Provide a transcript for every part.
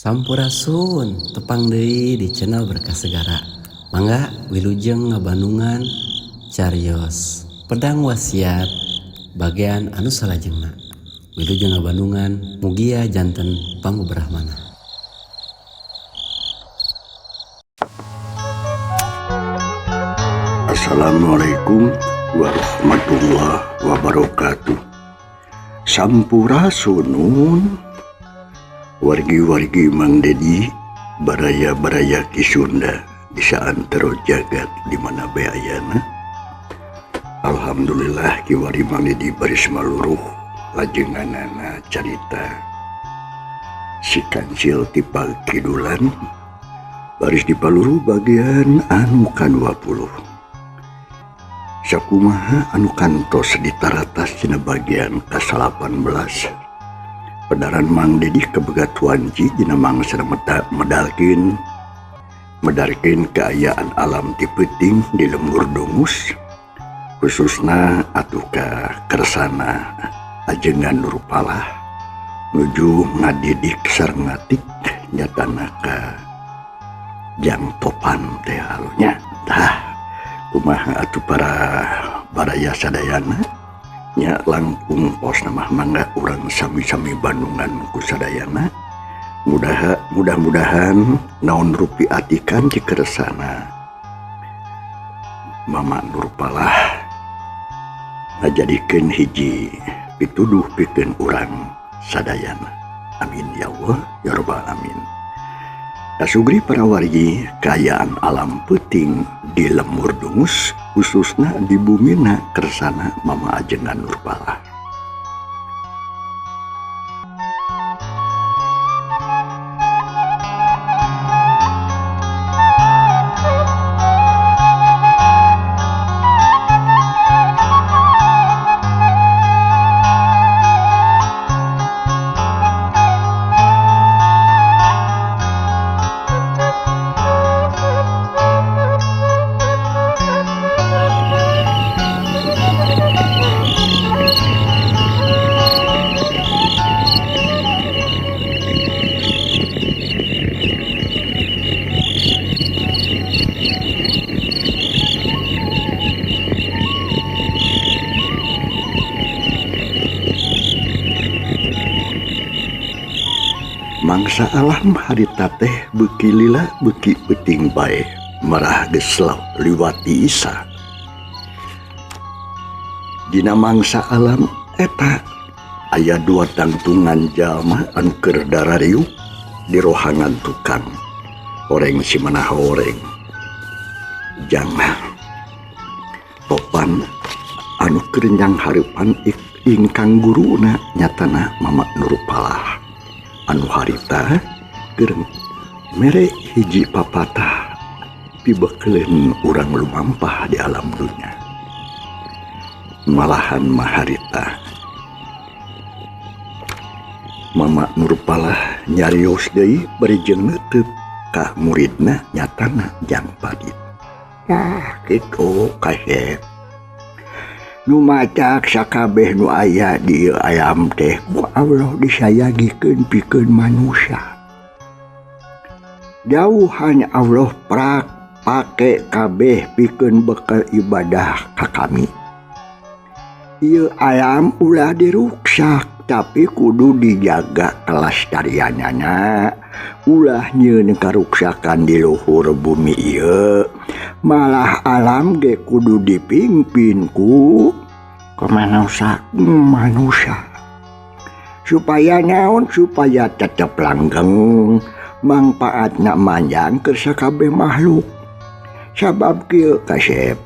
Sampurasun tepang deui di channel Berkah Segara. Mangga wilujeng ngabandungan carios pedang wasiat bagian anu salajengna. Wilujeng ngabandungan mugia janten pangguberahmana. Assalamualaikum warahmatullahi wabarakatuh. Sampurasunun wargi-wargi Mang Dedi, baraya-baraya Ki Sunda di saantero jagat di mana bae ayana. Alhamdulillah kiwari Mang Dedi baris maluruh lajenganana carita si Kancil ti Pakidulan baris di paluruh bagian anu ka-20. Sakumaha anu kantos ditaratas dina bagian ka-18. Pedaran Mang Dedi kebegat wanci dina mangsa medalkeun keayaan alam ti peuting di lembur Dungus, khususna atuh ka kersana ajengan Nurpalah nuju ngadidik sareng ngatik nyatana ka jang topan teh halunya. Tah kumaha atuh para baraya sadayana nya langkung pos nama mangga urang sami-sami bandungan ku sadayana. Mudah-mudahan naon rupi atikan di keresana Mama Nurpalah ngajadikeun hiji pituduh pikeun urang sadayana. Amin ya Allah ya rabbal alamin. Kasugri para wargi kaayaan alam peuting di lembur Dungus, khususna di bumina kersana Mama ajengan Nurpalah. Mangsa alam harita teh beuki lila beuki peuting bae marah geus liwati isa. Dina mangsa alam eta aya dua tangtungan jalma anu keur darariuk di rohangan tukang horeng si manaha horeng jangan topan anu keur nyang hareupan ingkang guruna nyatana Mama Nurpalah. Anu harita keur mere hiji papatah pibekeleun urang lumampah di alam dunya. Malahan maharita Mama Nurpalah nyarios deui bari jeung neuteub ka muridna nyatana Jang Padit. Nah kitu kasep nu macak sakabeh nu aya di ayam teh ku Allah disayagikeun pikeun manusia. Jauhan Allah prak pake kabeh pikeun bekal ibadah ka kami. Ieu ayam ulah diruksak tapi kudu dijaga kelestarianana. Ulah nyieun karuksakan di luhur bumi ieu. Malah alam ge kudu dipimpin ku manusia supaya naon, supaya tetep langgeng mangpaatna manjang ke sakabeh makhluk. Sabab kieu kasep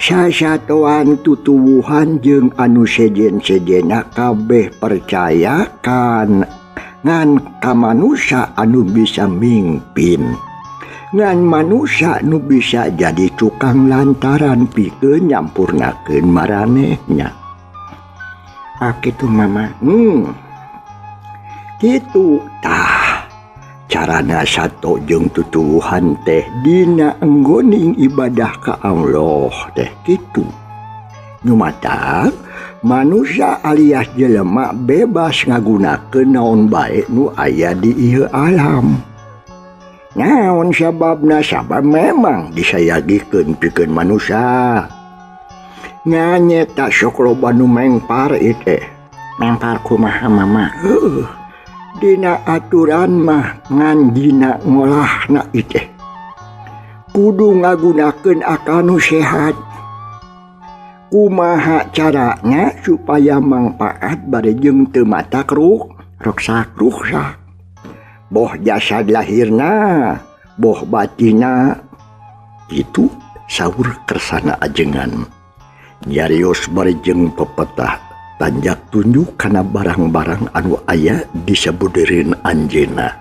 sasatoan tutuwuhan jeung anu sejen-sejena kabeh percaya kan ngan ka manusia anu bisa mimpin, ngan manusia nu bisa jadi tukang lantaran pikeun nyampurnakeun maranehnya. Kitu Mama. Kitu tah carana sato jeung tutuwuhan teh dina enggoning ibadah ka Allah teh kitu. Nu matak manusia alias jelema bebas ngagunakeun naon bae nu aya di ieu alam. Naon sababna? Sabab memang disayagikeun pikeun manusia. Nyanyeta sok loba nu mengpar teh. Mengpar kumaha mama? Dina aturan mah ngan dina ngolahna teh kudu ngagunakeun akal nu sehat. Kumaha caranya supaya manfaat bade jeung teu matak ruksak. Boh jasad lahirna, boh batina. Itu saur kersana ajengan. Jarios bari jeung pepetah tanjak tunjuk kana barang-barang anu aya di sabudeureun anjeunna.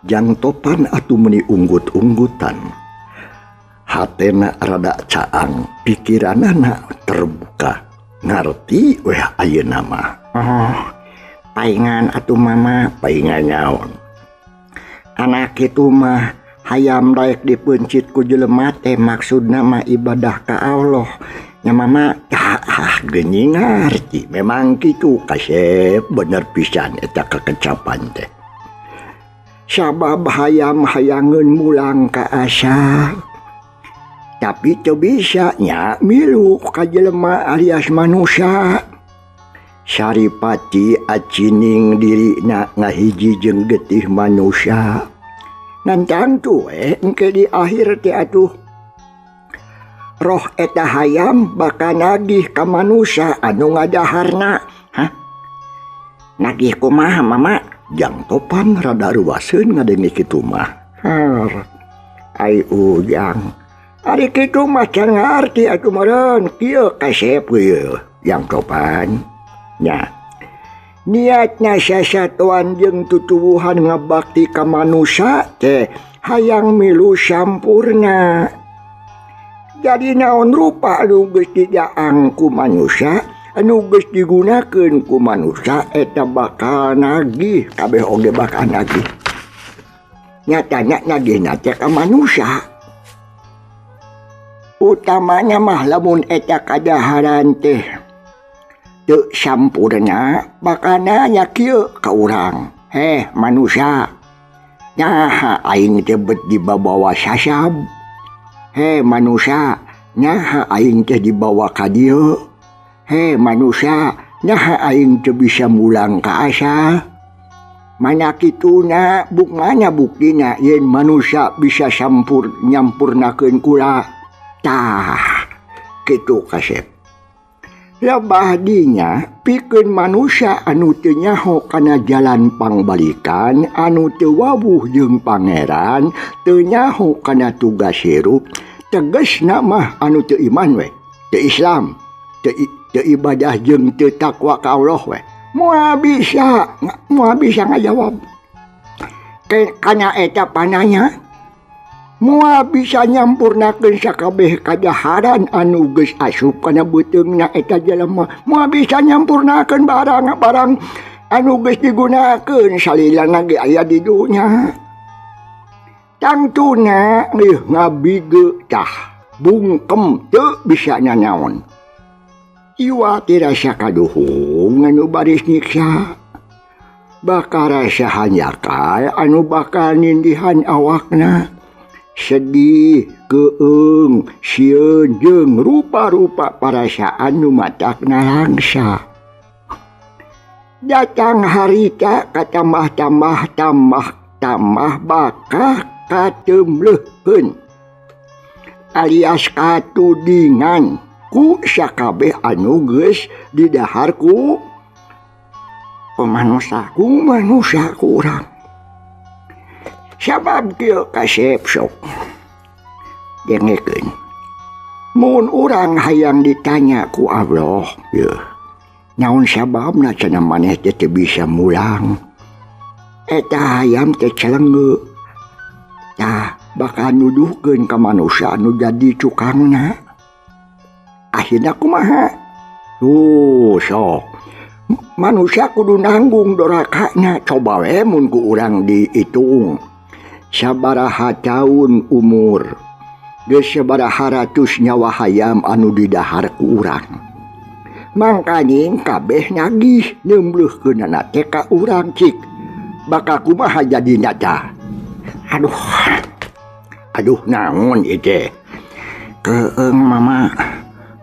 Jang topan atuh meuni unggut-unggutan. Hatena rada caang, pikiranana terbuka. Ngarti weh ayeuna mah. Paingan atuh mama, paingan nyaon. Anak itu mah hayam daek dipencit ku jelema teh maksudna mah ibadah ka Allah. Nya mama geuning ngarti. Memang kitu kasep bener pisan eta kakecapan teh. Sabab hayam-hayangeun mulang ka asa. Tapi teu bisa nya milu ka jelema alias manusia. Saripati acining dirina ngahiji jeung getih manusia. Nantang tu engke di akhir teh atuh. Roh eta hayam bakal nagih ka manusia anu ngadaharna. Nagih kumaha mama? Jang topan rada ruaseun ngadenge kitu mah. Ai ujang. Ari kitu mah can ngarti atuh meureun kieu kasep ieu yang topan. Nya. Niatna sasatuan jeung tutuwuhan ngabakti ka manusia teh hayang milu sampurna. Jadi naon rupa anu geus dijaang ku manusia, anu geus digunakeun ku manusia eta bakal nagih, kabeh oge bakal nagih. Nyatanya nagihna teh ka manusia. Utamanya mah lamun eta kadaharan teh teu sampurna bakal nanya kieu ka urang. Manusia, nyaha aing teh bet dibawa sasab? Manusia, nyaha aing teh dibawa ka dieu? Manusia, nyaha aing teh bisa mulang ka asa? Mana kituna mana buktina yen manusia bisa nyampurnakeun kula? Tah, kitu kasep. Labah dinya pikeun manusia anu teu nyaho kana jalan pangbalikan, anu teu wawuh jeung pangeran, teu nyaho kana tugas hirup, tegasna mah anu teu iman we, teu Islam, teu ibadah jeung teu takwa ka Allah we. Moal bisa ngajawab. Kana eta pananya moal bisa nyampurnakeun sakabeh kadaharan anu geus asup kana beuteungna eta jelema. Moal bisa nyampurnakeun barang-barang anu geus digunakeun salilana ge aya di dunya. Tangtuna ngabige tah bungkem teu bisa nanaon. Iwa tirasa kaduhung anu baris nyiksa. Bakal rasa hanyakal anu bakal nindihan awakna. Sedih, keung, sieun jeung rupa-rupa parasaan nu matakna langsa. Datang harita katambah bakal katemleuheun alias katudingan ku sakabeh anu geus didahar ku manusia ku urang. Sabab kieu kasep sok dengekeun. Mun urang hayang ditanya ku Allah, naon sababna cenah maneh teh bisa mulang? Eta hayam teh celenge. Tah bakal nuduhkeun ka manusia anu jadi cukangna. Akhirna kumaha? Sok manusia kudu nanggung dorakana. Coba we mun ku urang diitung sabaraha taun umur, geus sabaraha ratus nyawa hayam anu didahar ku urang. mangkaning kabeh nagih nyembleuhkeunana teh ka urang cik bakal kumaha jadina tah. Aduh naon ieu teh? Keung mama,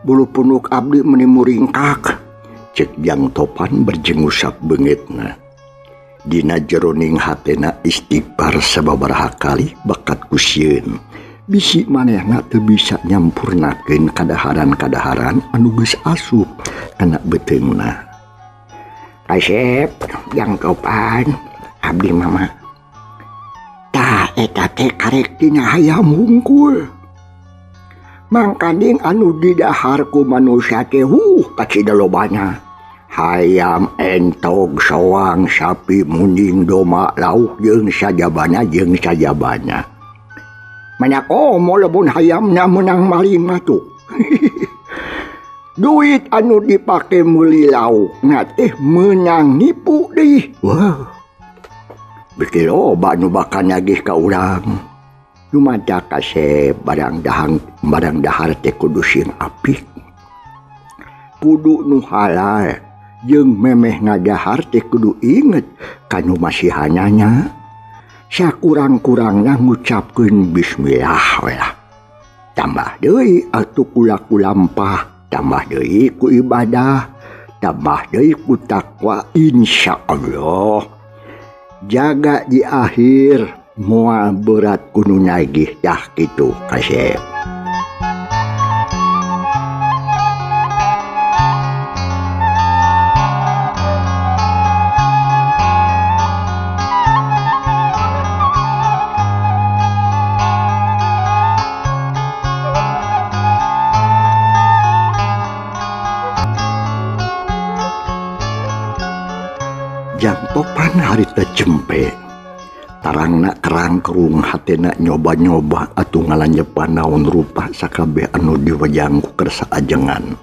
bulu punuk abdi meuni muringkak, cek Jang Topan berjengusap beungitna. Dina jeroning hatena istighfar sababaraha kali bakat kusieun. Bisi manehna teu bisa nyampurnakeun kadaharan-kadaharan anu geus asup kana beteungna. Kasep, Jang Topan, abdi mama. Tah eta teh karek tina hayam hungkul. Mangkanding anu didahar ku manusia teh kacida lobana. Hayam, entog, soang, sapi, munding, doma, lauk jeung sajabana. Manyak omo lebun hayamna menang maling matu. Duit anu dipake meuli lauk teh menang nipu deui. Wah. Beki loba nu bakal nagih ka urang. Lumaca kasep barang dahar teh kudu sing apik. Kudu nu halal jeung memeh ngadahar teh kudu inget kanu masihanana. Sakurang-kurangna ngucapkeun bismillah we lah. Tambah deui atuh kulaku lampah, tambah deui ku ibadah, tambah deui ku takwa insyaallah. Jaga di akhir moal berat kudu nagih dah kitu kasep. Jang Topan harita cempe. Tarangna kerang kerung hatena nyoba-nyoba atuh ngalanjepan naon rupa sakabeh anu diwajang ku kersa ajengan.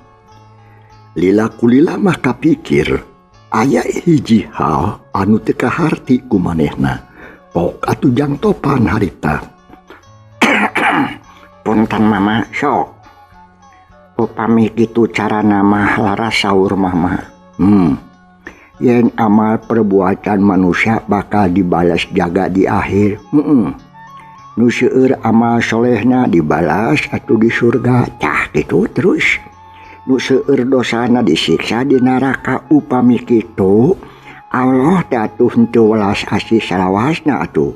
Lila kulila mah kapikir aya hiji hal anu teu kaharti ku manehna. Pok atuh Jang Topan harita. Punten mama sok. Upami kitu carana mah laras saur mama. Yen amal perbuatan manusia bakal dibalas jaga di akhir. Nu seueur amal solehna dibalas atuh di surga. Tah kitu terus. Nu seueur dosana disiksa di neraka. Upami kitu Allah teh atuh henteu welas asih salawasna atuh.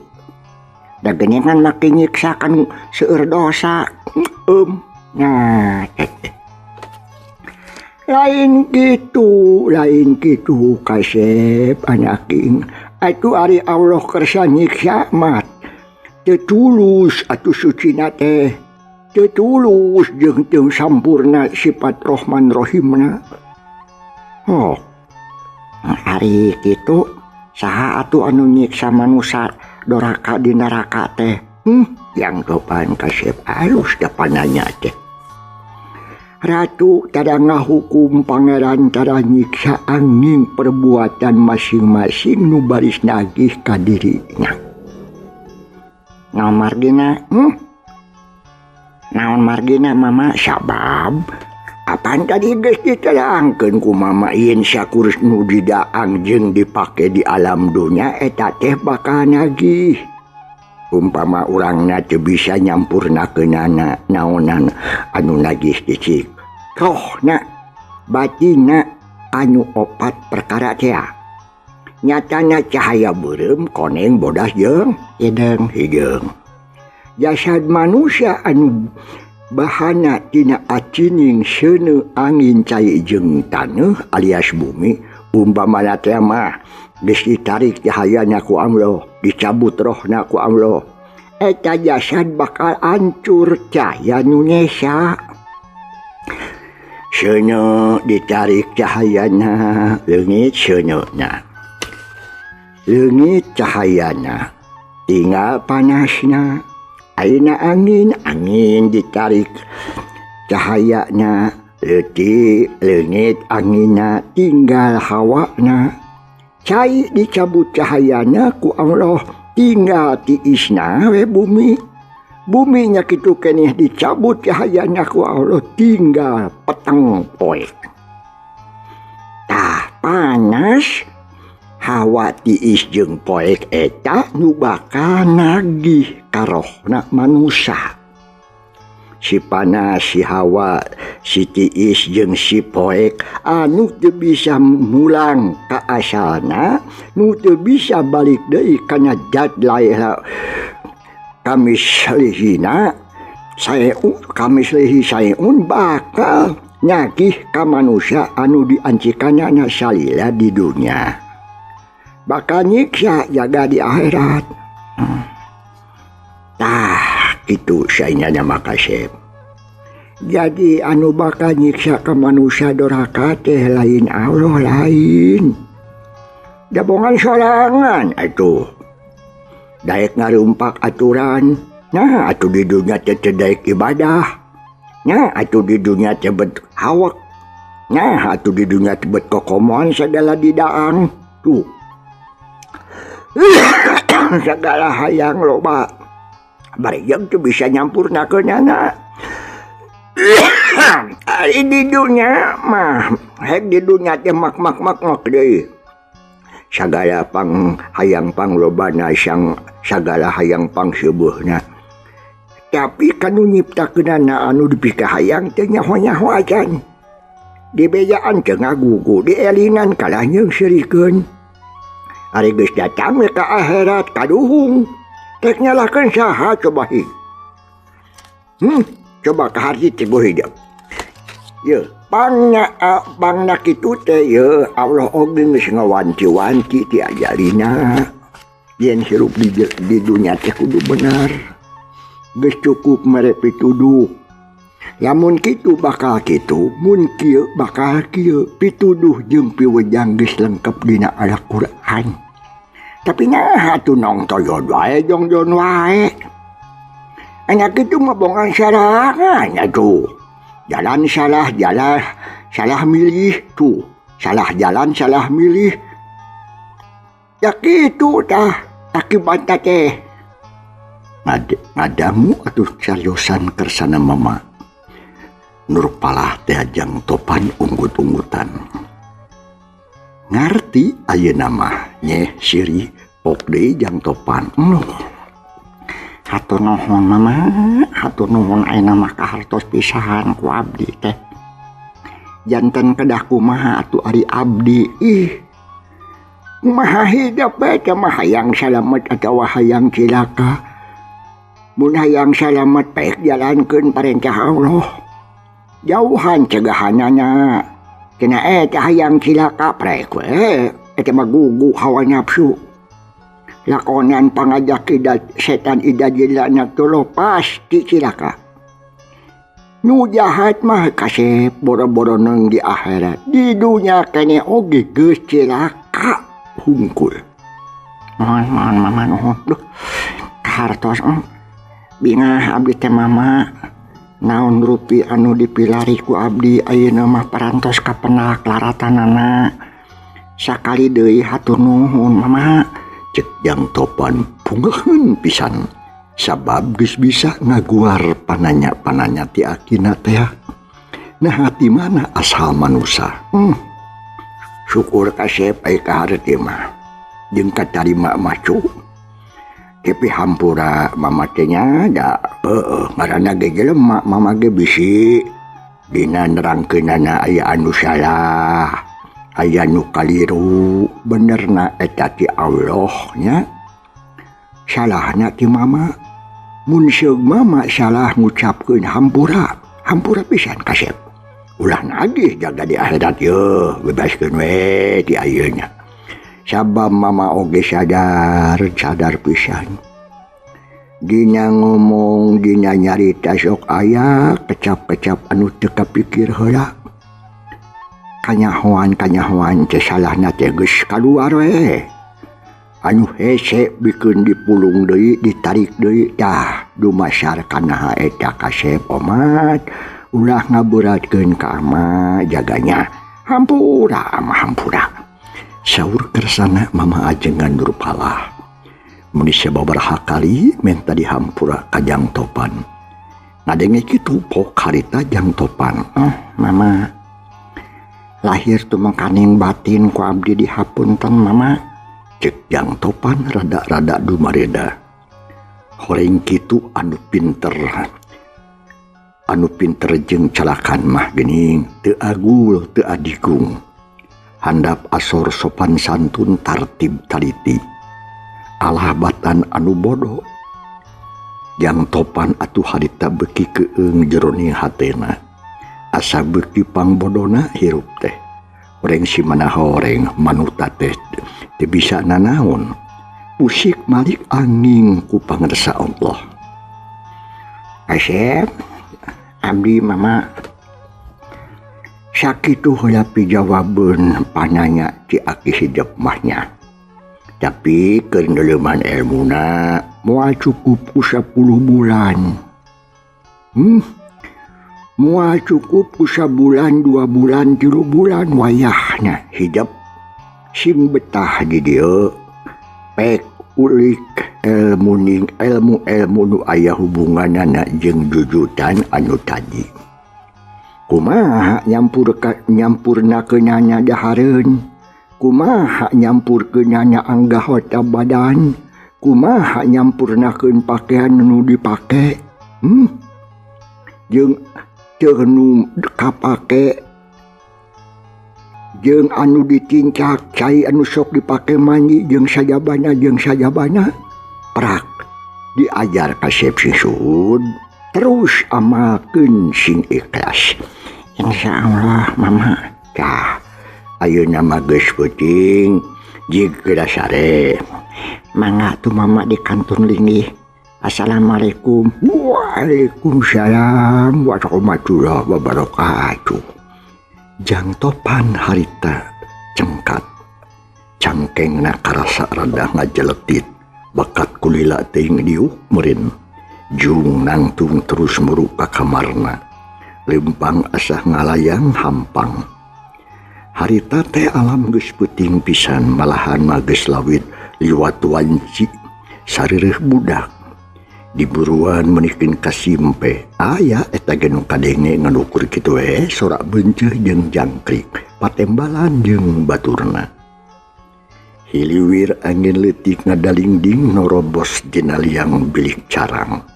Da geningan make nyiksakan seueur dosa. Nah, lain gitu kasep anaking atuh ari Allah kersa nyiksa mah teu tulus atuh sucina teh teu tulus jeung teu sampurna sifat Rahman Rahimna. Ari kitu saha atuh anu nyiksa manusia doraka di neraka teh? Yang Topan kasep alus da pananya teh. Ratu tada ngahukum pangeran tada nyiksa angin perbuatan masing-masing nu baris nagih ka dirinya. Naon margina mama sabab apaan tadi geus diterangkeun ku mama yen sakurus nu didaang jeung dipake di alam dunya eta teh bakal nagih. Umpama urangna teu bisa nyampurnakeunana naonan anu nagih cicik. Rohna batinna anu opat perkara teh. Nyatana cahaya beureum koneng bodas jeung hideung. Jasad manusia anu bahana tina acining seuneu angin cai jeung taneuh alias bumi umpamana teh mah geus ditarik cahayana ku Allah, dicabut rohna ku Allah, eta jasad bakal hancur cahaya nu nyesa. Seuneu ditarik cahayana leungit seuneuna. Leungit cahayana tinggal panasna. Ayeuna angin ditarik cahayana leutik leungit anginna tinggal hawana. Cai dicabut cahayana ku Allah tinggal tiisna we bumi. Buminya kitu keneh dicabut cahayana ku Allah tinggal peteng poe. panas hawa tiis jeung poek eta nu bakal nagih karohna manusia. Si panas, si hawa, si tiis jeung si poek anu teu bisa mulang ka asalna, nu teu bisa balik deui kana zat lain kamis lihina kamis lihi saeun bakal nyagih ka manusia anu diancikanana salila di dunia, bakal nyiksa jaga di akhirat. Itu saenyana makasih. Jadi anu bakal nyiksa ka manusia doraka teh lain Allah lain. Dabongan sorangan atuh. Daek ngarumpak aturan. Nah, atuh di dunia teh daek ibadah. Nah, atuh di dunia teh bet hawak. Nah, atuh di dunia teh bet kokomoan segala didaang. Tuh. Segala hayang loba. Bari yang tu bisa nyampurnakeunana. Ari di dunia mah hek di dunia teh mak deui. Sagala pang hayang panglobana sang sagala hayang pangseubeuna. Tapi kanu nyiptakeunana anu dipika hayang teh nyaho-nyaho acan. Dibejaan teu ngagugu, dielingan kalah nyeungsirikeun. Ari geus datang we ka akhirat kaduhung. Tek nyalahkan saha coba hi. Coba kahari tibu hidup. Ya, pangna kitu teh ya Allah oge geus ngawanti-wanti ti ajalina. Yen hirup di dunia teh kudu benar. Geus cukup mere pituduh. Lamun kitu bakal kitu, mun kieu bakal kieu. Pituduh jeung piwejang geus lengkep dina Al-Qur'an. Tapi nah atuh nong toyod wae jongjon wae. Anya kitu mah bongan sarangan atuh. Jalan salah milih tuh. Salah jalan salah milih. Ya kitu tah akibatna teh. Ngadamu atuh cariosan kersana mama. Nurpalah teh jang topan unggut-unggutan. Ngarti ayeuna mah nyeh siri pok deui jang topan. Hatur nuhun mama, hatur nuhun ayeuna mah kahartos pisan ku abdi teh. Janten kedah kumaha atuh ari abdi. Kumaha hidup bae mah hayang salamet atawa hayang cilaka. Mun hayang salamet baik jalankeun parentah Allah. Jauhan cegahanana. Kena eta hayang cilaka prek we, eta mah gugu hawa nafsu. Lakonan pangajak setan idajilana tulo pasti cilaka. Nu jahat mah kasep boro-boro neung di akhirat. Di dunia kene oge geus cilaka hungkul. Mohon mama nuhun. Duh, kahartos bingah abdi teh mama. Naon rupi anu dipilari ku abdi ayeuna mah parantos ka penalaklaratanana. Sakali deui hatur nuhun mama. Cek jang topan pungaheun pisan. Sabab geus bisa ngaguar pananya ti akina teh. Nah hati mana asal manusia. Syukur kasep aya kaharti mah. Jeung katarima macu. Tapi hampura mama teh-nya da ngaranna ge jelema mama ge bisi dina nerangkeunana aya anu salah aya nu kaliru benerna eta ti Allah nya salahna ti mama mun seug mama salah ngucapkeun hampura pisan kasep ulah nagih jaga di akhirat yeuh bebaskeun we ti ayeuna. Sabab mama oge sadar pisan. Dina ngomong, dina nyarita sok aya, kecap-kecap anu teu kapikir heula. Kanyahoan teh salahna teh geus kaluar we. Anu hese bikeun dipulung deui, ditarik deui tah dumasar kana eta kasep omat. Ulah ngaberatkeun ka ama jaganya. Hampura. Saur kersana mama ajengan Nurpalah. Mun sababaraha kali menta dihampura ka jang topan. Ngadenge kitu pok harita jang topan. Mama. lahir tumengkaning batin ku abdi dihapunten mama, cek Jang Topan rada-rada dumareda. Horeng kitu anu pinter jeung calakan mah geuning teu agul teu adigung, handap asor sopan santun tartib taliti, alahbatan anu bodoh. Jang Topan atuh harita beuki keung jeroning hatena, asa beuki pangbodona hirup teh. Oreng si manaha oreng manuta teh teu bisa nanaon, usik malik angin ku pangarsa Allah. Asep, abdi mama sakitu heula pijawabeun pananya ci aki hidep mahnya. Tapi keur neuleuman elmuna moal cukup ku 10 bulan. Moal cukup ku 1 bulan, 2 bulan, 3 bulan wayahna hidep sing betah di dieu. Pek ulik ilmu nu aya hubunganana jeung jujutan anu tadi. Kumaha nyampurna ke nyanya dahareun, kumaha nyampurkeun nyanya anggahota badan, kumaha nyampurnakeun pakaian nu dipake, jeung teu nu kapake, jeung anu ditincak cai anu sok dipake mandi jeung sajabana prak diajar ka Sep Sisud, terus amalkeun sing ikhlas. Insyaallah mama. Tah ayeuna mah geus peuting jigeuda sare. Mangga tuh mama di kantun linggih. Assalamualaikum. Waalaikumsalam warahmatullahi wabarakatuh. Jang Topan harita cengkat, cangkengna karasa rada ngajeletit, bakat kulila teuing diuk meureun. Jung nangtung terus meuruk ka kamarna, lempang asah ngalayang hampang. Harita teh alam geus peuting pisan, malahan mah geus lawit liwat wanci sareureuh budak. Diburuan menikeun ka simpe, aya eta ge nu kadenge nganukur kitu we sorak beunceuk jeung jangkrik, patembalan jeung baturna. Hiliwir angin leutik ngadalingding norobos dina liang bilik carang.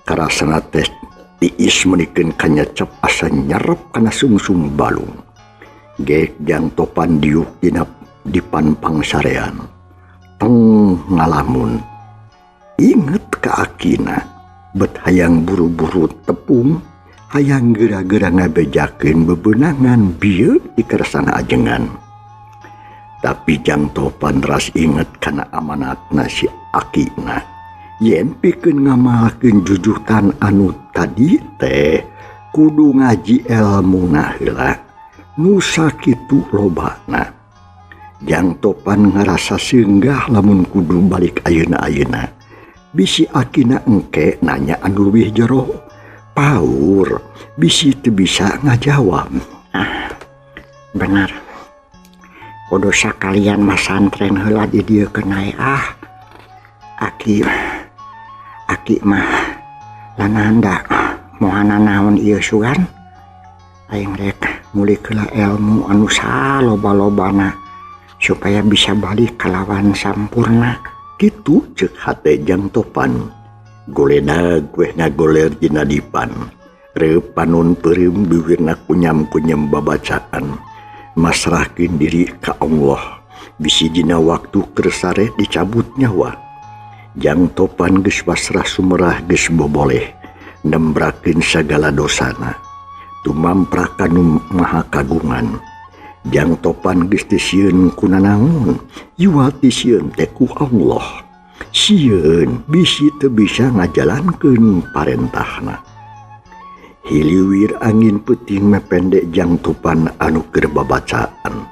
Karasana teh tiis menikeun ka nyecep asa nyerep kana sungsung balung. Geek Jang Topan diuk dipan pangsarean. Teng ngalamun. Inget ka akina, bet hayang buru-buru tepung, hayang geura-geura ngabejakeun bebeunangan bieu di kersana ajengan. Tapi Jang Topan ras inget kana amanatna si akina, yen pikeun ngamalakeun jujutan anu tadi teh kudu ngaji elmuna heula, nu sakitu lobana. Jang Topan ngarasa seunggah lamun kudu balik ayeuna-ayeuna. Bisi akina engke nanya anu leuwih jero, paur bisi teu bisa ngajawab. Benar. Kudu sakalian masantren heula di dieu kenai Aki mah lananda mohana naon ieu sugan. Aing rek ngulik heula ilmu anu saloba-lobana supaya bisa balik kalawan sampurna. Kitu ceuk hate Jang Topan. Golena guehna goler dina dipan, reup panun peureum biwirna kunyam-kunyam babacaan, masrahkeun diri ka Allah, bisi dina waktu keur sare dicabut nyawa. Jang Topan geus pasrah sumerah geus boboleh, nembrakeun sagala dosana, tumamprak ka nu maha kagungan. Jang Topan geus teu sieun ku nanaon, yuwati sieun teh ku Allah. Sieun bisi teu bisa ngajalankeun parentahna. Hiliwir angin peuting mependek Jang Topan anu keur babacaan.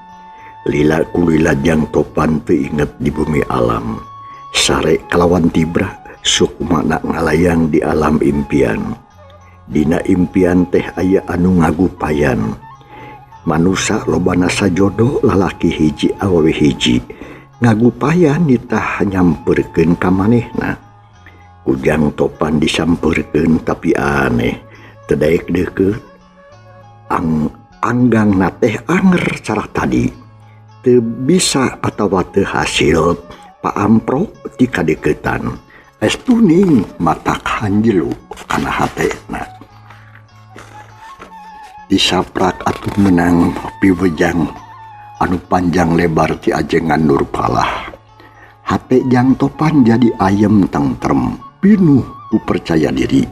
Lila kulila Jang Topan teu inget di bumi alam. Sare kalawan tibra sukmana ngalayang di alam impian. Dina impian teh aya anu ngagupayan. Manusa lobana sajodo lalaki hiji awewe hiji, ngagupayan ditah nyamperkeun ka manehna. Ku Jang Topan disamperkeun tapi aneh, teu daek deukeut. anggang teh anger cara tadi teu bisa atawa teu hasil paampro ti kadeketan estuning matak hanjelu kana hatena disaprak atuh menang piwejang anu panjang lebar ti ajengan Nurpalah. Hate Jang Topan jadi ayem tentrem pinuh ku percaya diri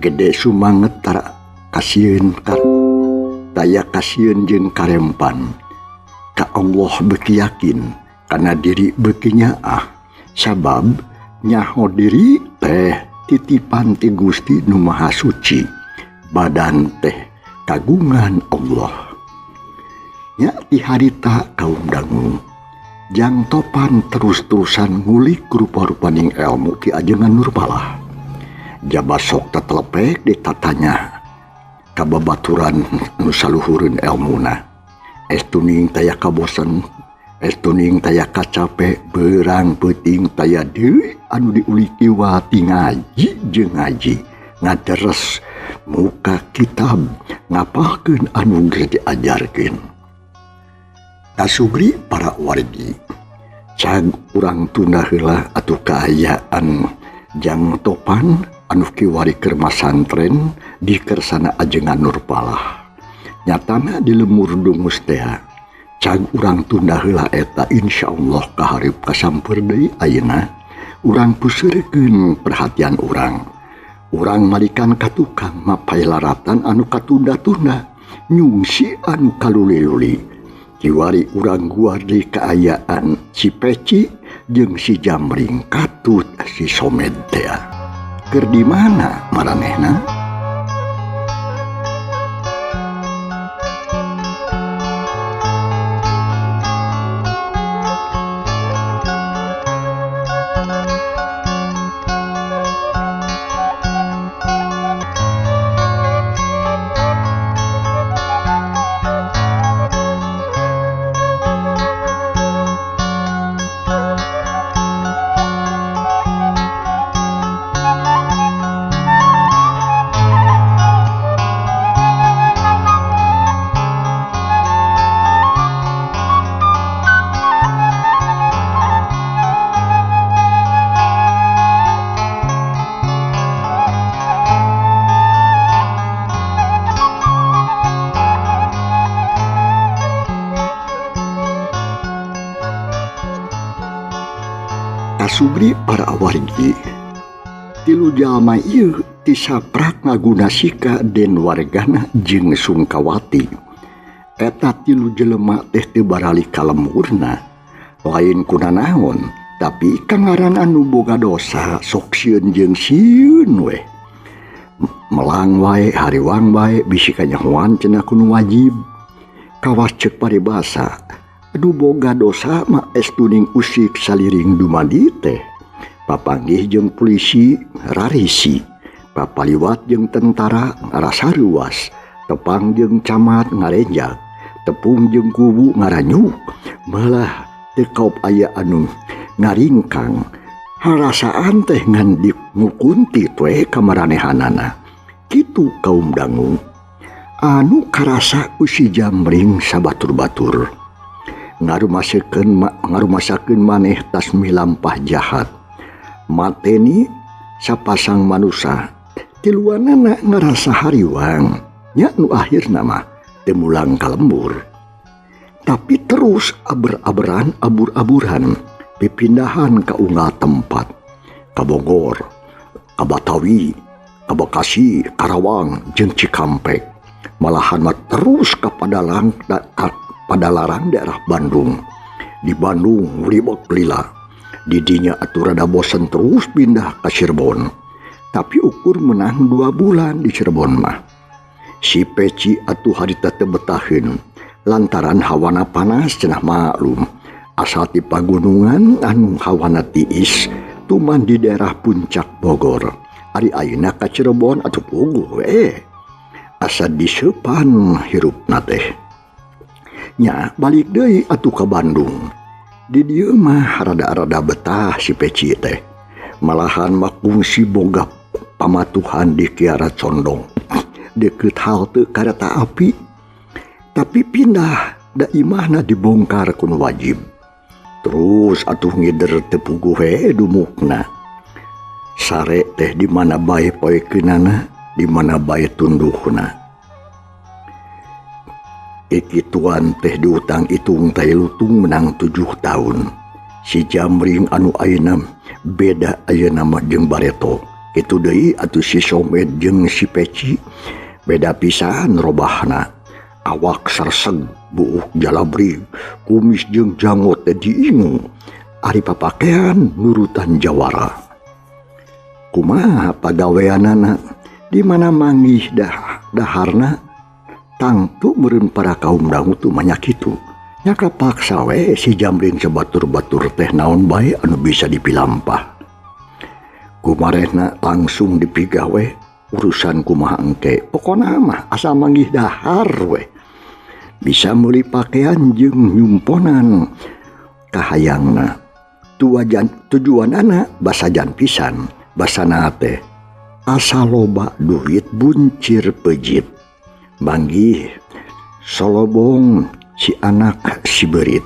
gede sumanget tara kasieun daya kasieun jeung karempan ka Allah beki yakin kana diri beki nyaah sabab nyaho diri teh titipan ti Gusti Nu Maha Suci badan teh kagungan Allah nya ti harita kaum dangu Jang Topan terus-terusan ngulik rupa-rupaning ilmu ti ajengan Nurpalah jaba sok tetelepek ditatanya kababaturan nu saluhureun ilmuna estuning taya kabosen estuning taya kacape berang peuting taya deui anu diuliki wati ngaji jeung ngaji ngaderes muka kitab ngapalkeun anu geus diajarkeun kasugri para wargi cag urang tunda heula atuh kaayaan Jang Topan anu kiwari keur masantren di kersana ajengan Nurpalah nyatana di lemur dungus teh cag urang tunda heula eta insyaallah kaharep kasampeur deui ayeuna urang puseurekeun perhatian urang malikan ka tukang mapailaratan anu katunda-tunda nyungsi anu kaluli-luli kiwari urang guardi kaayaan si Peci jeung si Jamring katut si Somed teh keur di mana maranehna kasubri para wargi tilu jalma ieu tisaprak ngagunasika den wargana jeung Sungkawati eta tilu jelema teh teu barali ka lemurna lain kunanaon tapi kangaran anu boga dosa sok sieun jeung sieun we melang wae hariwang bae bisi kanyahoan cenah kudu wajib kawas ceuk paribasa adu boga dosa mah estuning usik saliring dumadi teh papanggih jeung polisi rarisi papaliwat jeung tentara ngarasa ruas tepang jeung camat ngarenjak tepung jeung kubu ngaranyuk malah teu kaop aya anu ngaringkang harasaan teh ngan ngukunti we ka maranehanana kitu kaum dangu anu karasa ku si Jamring sabatur-batur ngarumasakeun maneh tasmi lampah jahat mateni sapasang manusia tiluanana ngerasa hariwang nya nu akhirna mah teu mulang ka lembur tapi terus abur-aburan pipindahan ka unggal tempat ka Bogor ka Batawi ka Bekasi Karawang jeung Cikampek malahan mah terus ka Padalarang daerah Bandung di Bandung ribet lila di dinya atuh rada bosen terus pindah ke Cirebon tapi ukur menang 2 bulan di Cirebon mah si Peci atuh harita teu betaheun lantaran hawana panas cenah maklum asal ti pagunungan anu hawana tiis tuman di daerah puncak Bogor ari ayeuna ka Cirebon atuh puguh asa diseupan hirupna teh nya balik deui atuh ka Bandung di dieu mah rada-rada betah si Peci teh malahan mah kungsi boga pamatuhan di Kiara Condong deukeut halte kareta api tapi pindah da imahna dibongkar kun wajib. Terus atuh ngider tepuguh dumukna. Sare teh di mana bae poekeunana, di mana bae tunduhna. Ikituan teh diutang itung tai lutung menang 7 tahun. Si Jamring anu ayeuna beda ayeuna mah jeung Bareto. Kitu deui atuh si Somed jeung si Peci beda pisan robahna. Awak sarseg, buuk jalabrig, kumis jeung janggot teh diingu. Ari papakean nurutan jawara. Kumaha pagaweanana di mana manggih daharna tangtu meureun para kaum dangu tu manya kitu. Nya kapaksa we si Jamring sebatur-batur teh naon bae anu bisa dipilampah. Kumarehna langsung dipigah we urusan kumaha engke. Pokona mah asal manggih dahar we. Bisa meuli pakaian jeung nyumponan kahayangna. Tujuanana basajan pisan. Basana teh asal loba duit buncir pejit. Manggih solobong si anak si berit.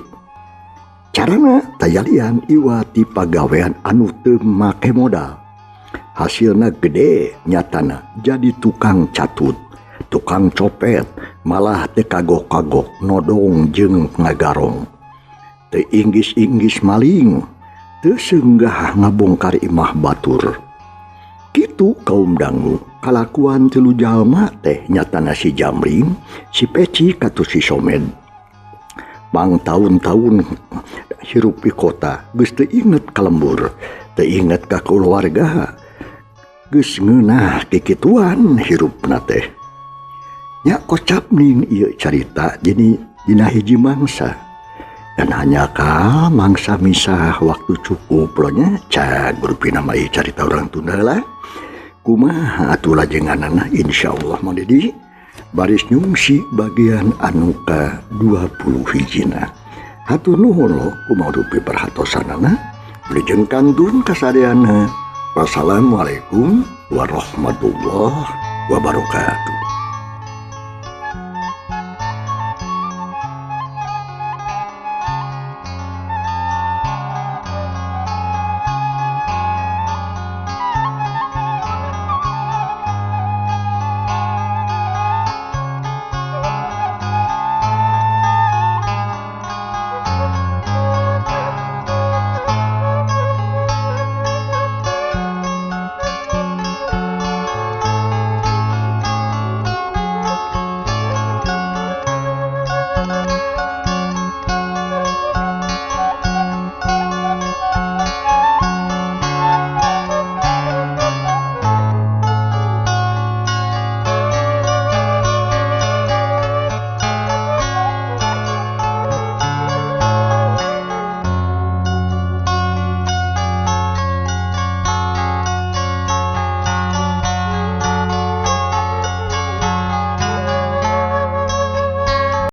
Carana tayalian iwati pagawean anu teu make modal. Hasilna gede nyatana jadi tukang catut, tukang copet, malah teu kagok-kagok nodong jeung ngagarong. Teu inggis-inggis maling, teu seunggah ngabongkar imah batur. Kitu kaum dangu kalakuan tilu jalma teh nyatana si Jamring, si Peci katu si Somed. Bang tahun-tahun hirup di kota geus teu inget ka lembur, teu inget ka keluarga. Geus ngeunah kikituan hirupna teh. Nya kocap ning ieu carita jadi dina hiji mangsa. Dan hanya ka mangsa misah waktu cukup lonya cak berupina mah carita orang Tunda lah. Kumaha atuh lajenganana insyaallah mah dedi baris nyungsi bagian anu ka 20 hijina. Hatur nuhun lo kumaha rupi perhatosanana. Lejeng kantun kasadeana. Wassalamualaikum warahmatullahi wabarakatuh.